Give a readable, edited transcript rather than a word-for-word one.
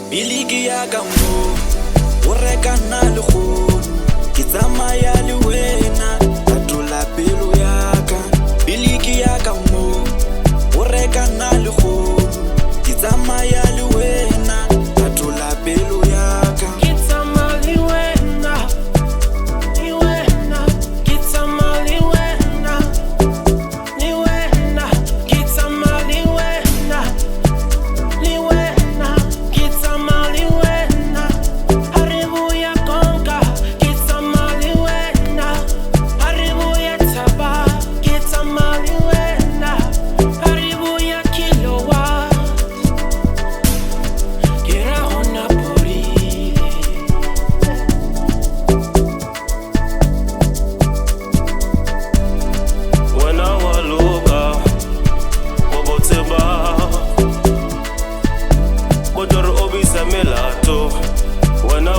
Biliki ya ka mo o reka na le kgono ke tsamaya le wena fetola pelo ya ka. Biliki ya ka mo o reka na le kgono ke tsamaya le wena fetola pelo ya ka. Ke tsamaya le wena, le wena, ke tsamaya le wena, le wena, ke tsamaya le wena, le wena, ke tsamaya le wena. Haribuya konka, ke tsamaya le wena. Haribuya taba, ke tsamaya le wena. Haribuya kilowatt, ke ra hona porile. Wena waluka wobotseba bodoro obisa melato. Wena